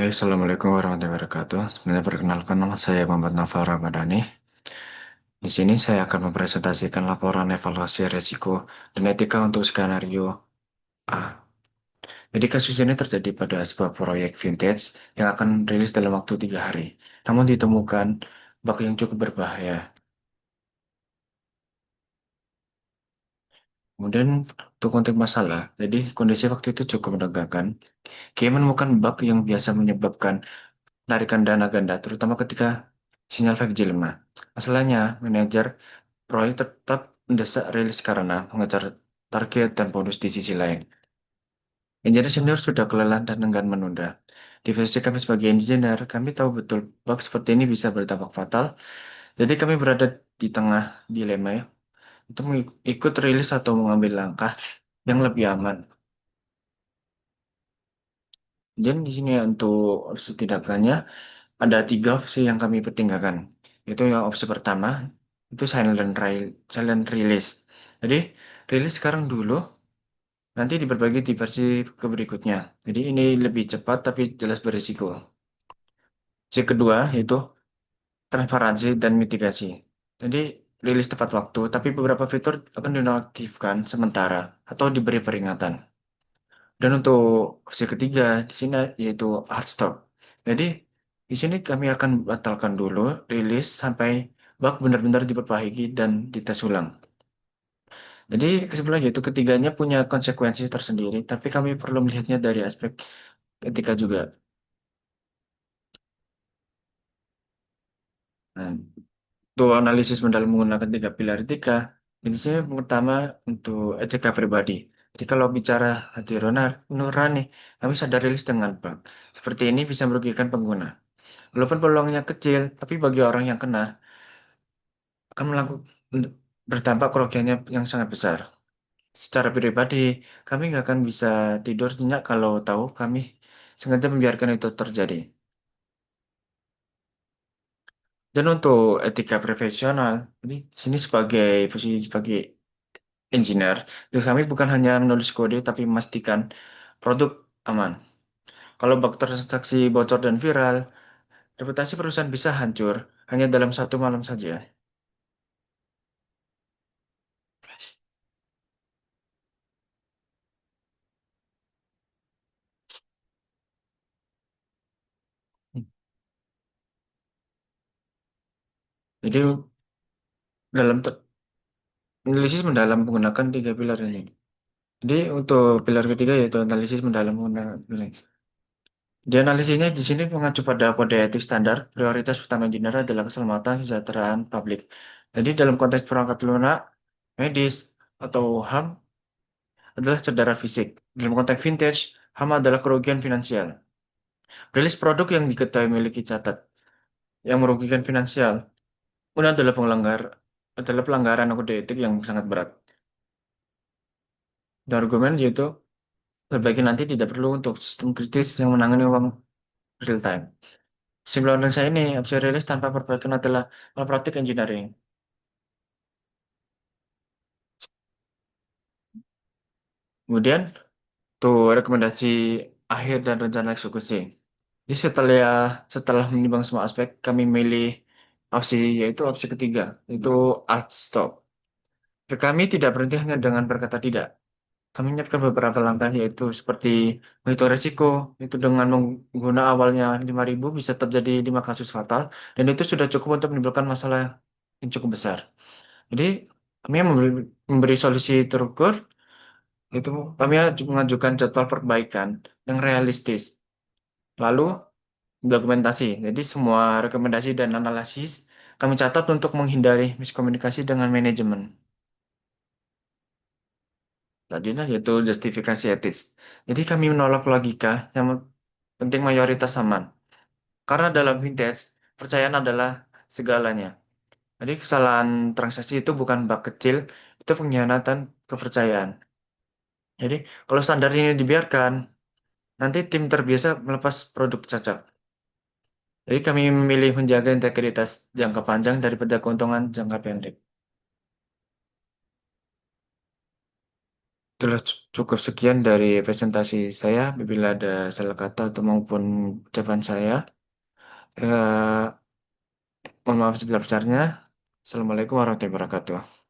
Assalamualaikum warahmatullahi wabarakatuh. Sebenarnya perkenalkan nama saya Muhammad Naufal Ramadhani. Di sini saya akan mempresentasikan laporan evaluasi risiko dan etika untuk skenario A. Jadi kasus ini terjadi pada sebuah proyek vintage yang akan rilis dalam waktu 3 hari. Namun ditemukan bug yang cukup berbahaya. Kemudian untuk konteks masalah, jadi kondisi waktu itu cukup menegangkan. Kia menemukan bug yang biasa menyebabkan penarikan dana ganda, terutama ketika sinyal 5G lemah. Masalahnya, manajer proyek tetap mendesak rilis karena mengejar target dan bonus di sisi lain. Engineer senior sudah kelelahan dan enggan menunda. Di versi kami sebagai engineer, kami tahu betul bug seperti ini bisa berdampak fatal. Jadi kami berada di tengah dilema ya, untuk ikut rilis atau mengambil langkah yang lebih aman. Dan di sini untuk setidaknya ada 3 opsi yang kami pertimbangkan. Itu yang opsi pertama, itu silent release. Jadi rilis sekarang dulu, nanti diberbagi di versi ke berikutnya. Jadi ini lebih cepat tapi jelas berisiko. Opsi kedua yaitu transparansi dan mitigasi. Jadi rilis tepat waktu, tapi beberapa fitur akan dinonaktifkan sementara atau diberi peringatan. Dan untuk opsi ketiga di sini yaitu hard stop. Jadi di sini kami akan batalkan dulu rilis sampai bug benar-benar diperbaiki dan dites ulang. Jadi kesimpulannya yaitu ketiganya punya konsekuensi tersendiri, tapi kami perlu melihatnya dari aspek etika juga. Nah, untuk analisis mendalam menggunakan 3 pilar etika, ini sih pertama untuk etika pribadi. Jadi kalau bicara hati nurani, kami sadar rilis dengan bug. Seperti ini bisa merugikan pengguna. Walaupun peluangnya kecil, tapi bagi orang yang kena akan melakukan berdampak kerugiannya yang sangat besar. Secara pribadi, kami nggak akan bisa tidur nyenyak kalau tahu kami sengaja membiarkan itu terjadi. Dan untuk etika profesional, ini sini sebagai posisi sebagai engineer, tugas kami bukan hanya menulis kode tapi memastikan produk aman. Kalau bug transaksi bocor dan viral, reputasi perusahaan bisa hancur hanya dalam 1 malam saja. Jadi dalam analisis mendalam menggunakan 3 pilar ini. Jadi untuk pilar ketiga yaitu analisis mendalam menggunakan ini. Di analisisnya di sini mengacu pada kode etik standar, prioritas utama engineer adalah keselamatan kesejahteraan publik. Jadi dalam konteks perangkat lunak, medis, atau HAM adalah cedera fisik. Dalam konteks vintage, HAM adalah kerugian finansial. Rilis produk yang diketahui memiliki catat yang merugikan finansial, ini adalah pelanggaran kode etik yang sangat berat. Dan argumen yaitu sebaiknya nanti tidak perlu untuk sistem kritis yang menangani uang real time. Kesimpulan saya ini, opsi rilis tanpa perbaikan adalah malpraktik engineering. Kemudian, tuh rekomendasi akhir dan rencana eksekusi. Jadi setelah menimbang semua aspek, kami milih opsi yaitu opsi ketiga, itu hard stop. Kami tidak berhenti hanya dengan berkata tidak. Kami menyiapkan beberapa langkah yaitu seperti menghitung resiko, itu dengan mengguna awalnya 5.000 bisa terjadi 5 kasus fatal, dan itu sudah cukup untuk menimbulkan masalah yang cukup besar. Jadi kami memberi solusi terukur, itu kami mengajukan jadwal perbaikan yang realistis. Lalu dokumentasi. Jadi semua rekomendasi dan analisis kami catat untuk menghindari miskomunikasi dengan manajemen. Selanjutnya yaitu justifikasi etis. Jadi kami menolak logika yang penting mayoritas aman. Karena dalam vintage, percayaan adalah segalanya. Jadi kesalahan transaksi itu bukan bug kecil, itu pengkhianatan kepercayaan. Jadi kalau standar ini dibiarkan, nanti tim terbiasa melepas produk cacat. Jadi kami memilih menjaga integritas jangka panjang daripada keuntungan jangka pendek. Itulah cukup sekian dari presentasi saya. Bila ada salah kata atau maupun ucapan saya, mohon maaf sebesar-besarnya. Assalamualaikum warahmatullahi wabarakatuh.